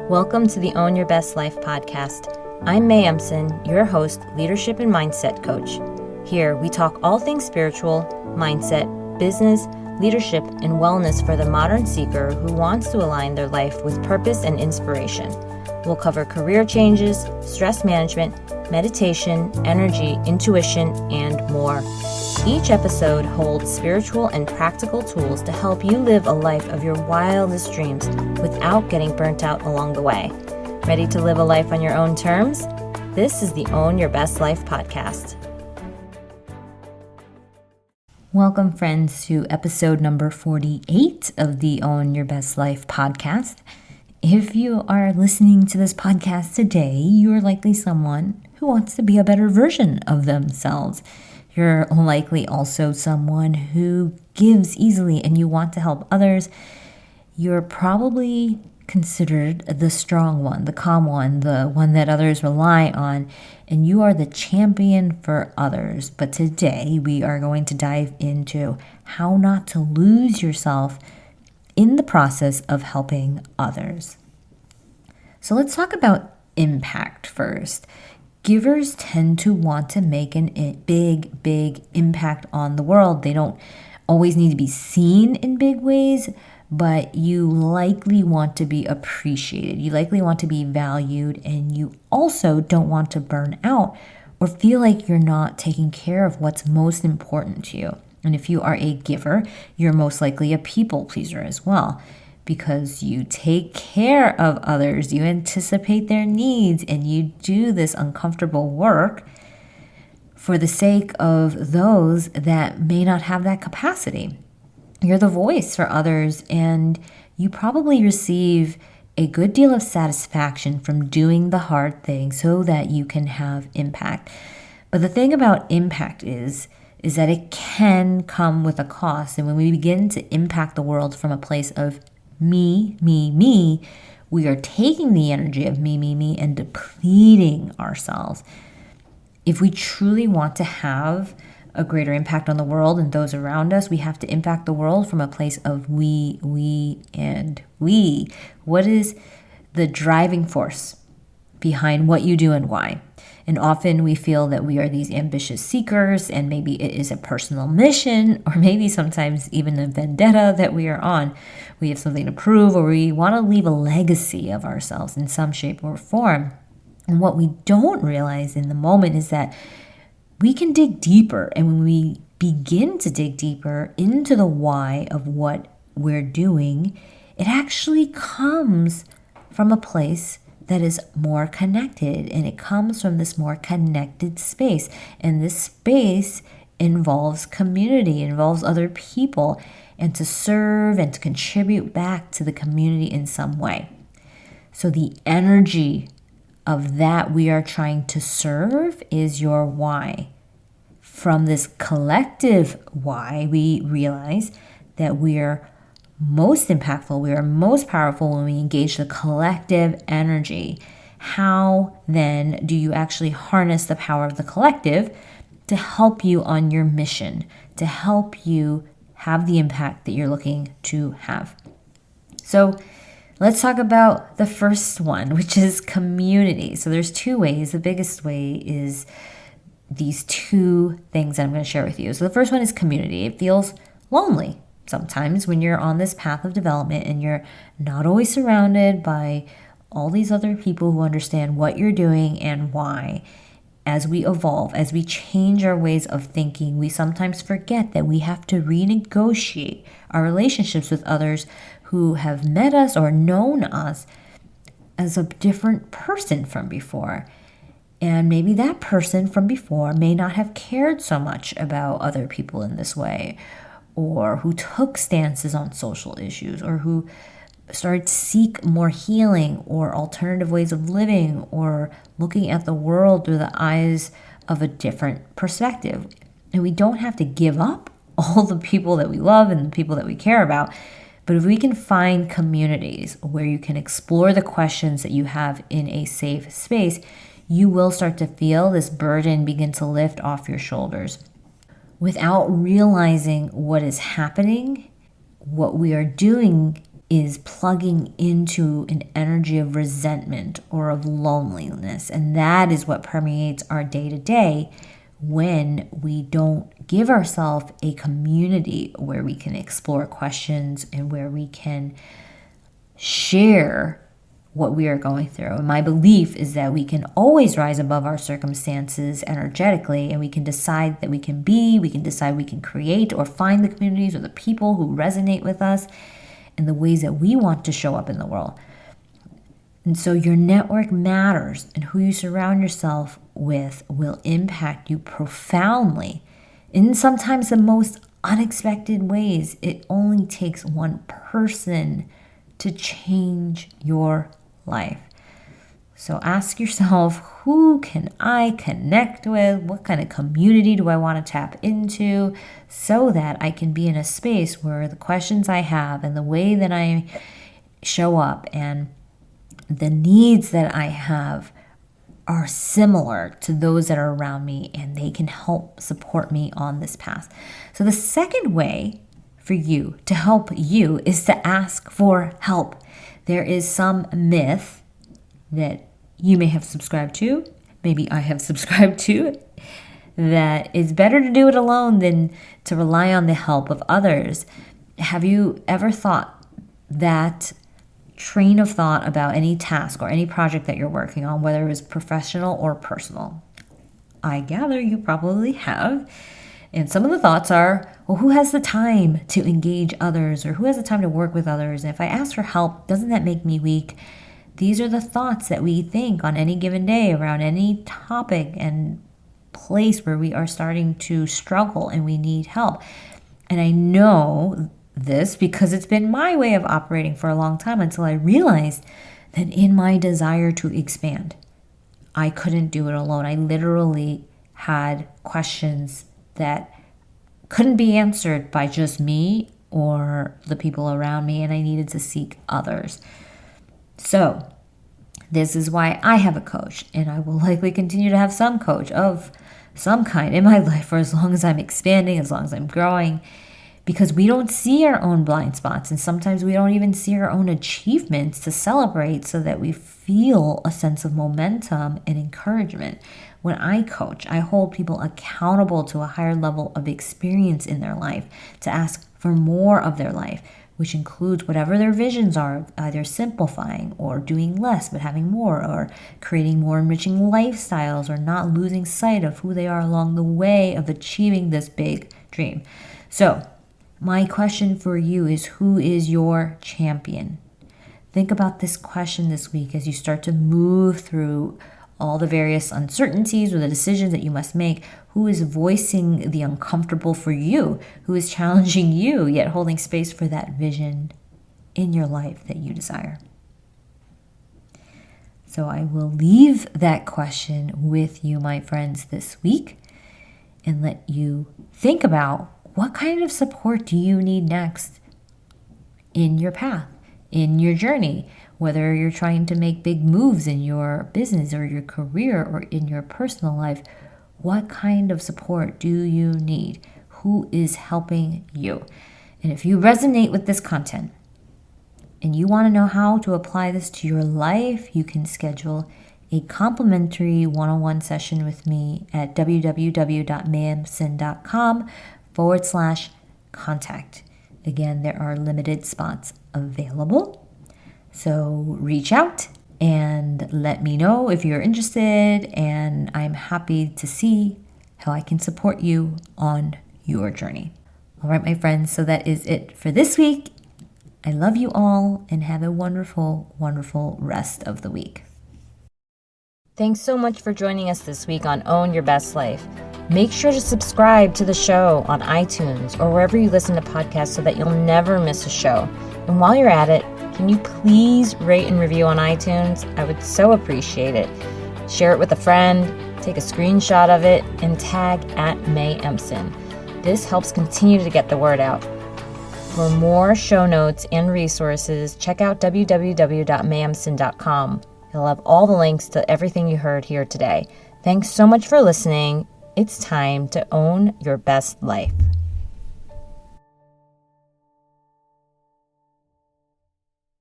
Welcome to the Own Your Best Life podcast. I'm May Emson, your host, leadership and mindset coach. Here, we talk all things spiritual, mindset, business, leadership, and wellness for the modern seeker who wants to align their life with purpose and inspiration. We'll cover career changes, stress management, meditation, energy, intuition, and more. Each episode holds spiritual and practical tools to help you live a life of your wildest dreams without getting burnt out along the way. Ready to live a life on your own terms? This is the Own Your Best Life podcast. Welcome, friends, to episode number 48 of the Own Your Best Life podcast. If you are listening to this podcast today, you are likely someone who wants to be a better version of themselves. You're likely also someone who gives easily and you want to help others. You're probably considered the strong one, the calm one, the one that others rely on, and you are the champion for others. But today we are going to dive into how not to lose yourself in the process of helping others. So let's talk about impact first. Givers tend to want to make a big impact on the world. They don't always need to be seen in big ways, but you likely want to be appreciated. You likely want to be valued, and you also don't want to burn out or feel like you're not taking care of what's most important to you. And if you are a giver, you're most likely a people pleaser as well, because you take care of others, you anticipate their needs, and you do this uncomfortable work for the sake of those that may not have that capacity. You're the voice for others, and you probably receive a good deal of satisfaction from doing the hard thing so that you can have impact. But the thing about impact is that it can come with a cost. And when we begin to impact the world from a place of me, we are taking the energy of me, and depleting ourselves. If we truly want to have a greater impact on the world and those around us, we have to impact the world from a place of we, and we. What is the driving force behind what you do and why? And often we feel that we are these ambitious seekers, and maybe it is a personal mission, or maybe sometimes even a vendetta that we are on. We have something to prove, or we want to leave a legacy of ourselves in some shape or form. And what we don't realize in the moment is that we can dig deeper. And when we begin to dig deeper into the why of what we're doing, it actually comes from a place that is more connected, and it comes from this more connected space. And this space involves community, involves other people, and to serve and to contribute back to the community in some way. So the energy of that we are trying to serve is your why. From this collective why, we realize that we are most impactful, we are most powerful when we engage the collective energy. How then do you actually harness the power of the collective to help you on your mission, to help you have the impact that you're looking to have? So let's talk about the first one, which is community. So there's two ways. The biggest way is these two things that I'm going to share with you. So the first one is community. It feels lonely sometimes when you're on this path of development and you're not always surrounded by all these other people who understand what you're doing and why. As we evolve, as we change our ways of thinking, we sometimes forget that we have to renegotiate our relationships with others who have met us or known us as a different person from before. And maybe that person from before may not have cared so much about other people in this way, or who took stances on social issues, or who started to seek more healing or alternative ways of living, or looking at the world through the eyes of a different perspective. And we don't have to give up all the people that we love and the people that we care about, but if we can find communities where you can explore the questions that you have in a safe space, you will start to feel this burden begin to lift off your shoulders. Without realizing what is happening, what we are doing is plugging into an energy of resentment or of loneliness. And that is what permeates our day to day when we don't give ourselves a community where we can explore questions and where we can share what we are going through. And my belief is that we can always rise above our circumstances energetically, and we can decide that we can decide we can create or find the communities or the people who resonate with us in the ways that we want to show up in the world. And so your network matters, and who you surround yourself with will impact you profoundly in sometimes the most unexpected ways. It only takes one person to change your life. So ask yourself, who can I connect with? What kind of community do I want to tap into so that I can be in a space where the questions I have and the way that I show up and the needs that I have are similar to those that are around me, and they can help support me on this path. So the second way for you to help you is to ask for help. There is some myth that you may have subscribed to, maybe I have subscribed to, that it's better to do it alone than to rely on the help of others. Have you ever thought that train of thought about any task or any project that you're working on, whether it was professional or personal? I gather you probably have. And some of the thoughts are, well, who has the time to engage others, or who has the time to work with others? And if I ask for help, doesn't that make me weak? These are the thoughts that we think on any given day around any topic and place where we are starting to struggle and we need help. And I know this because it's been my way of operating for a long time, until I realized that in my desire to expand, I couldn't do it alone. I literally had questions that couldn't be answered by just me or the people around me, and I needed to seek others. So this is why I have a coach, and I will likely continue to have some coach of some kind in my life for as long as I'm expanding, as long as I'm growing, because we don't see our own blind spots, and sometimes we don't even see our own achievements to celebrate so that we feel a sense of momentum and encouragement. When I coach, I hold people accountable to a higher level of experience in their life, to ask for more of their life, which includes whatever their visions are, either simplifying or doing less but having more, or creating more enriching lifestyles, or not losing sight of who they are along the way of achieving this big dream. So my question for you is, who is your champion? Think about this question this week as you start to move through all the various uncertainties or the decisions that you must make. Who is voicing the uncomfortable for you? Who is challenging you, yet holding space for that vision in your life that you desire? So I will leave that question with you, my friends, this week, and let you think about, what kind of support do you need next in your path, in your journey? Whether you're trying to make big moves in your business or your career or in your personal life, what kind of support do you need? Who is helping you? And if you resonate with this content and you want to know how to apply this to your life, you can schedule a complimentary one-on-one session with me at www.mayamson.com/contact. Again, there are limited spots available. So reach out and let me know if you're interested, and I'm happy to see how I can support you on your journey. All right, my friends, so that is it for this week. I love you all, and have a wonderful, wonderful rest of the week. Thanks so much for joining us this week on Own Your Best Life. Make sure to subscribe to the show on iTunes or wherever you listen to podcasts so that you'll never miss a show. And while you're at it, can you please rate and review on iTunes? I would so appreciate it. Share it with a friend, take a screenshot of it, and tag @MayEmson. This helps continue to get the word out. For more show notes and resources, check out www.mayemson.com. It'll have all the links to everything you heard here today. Thanks so much for listening. It's time to own your best life.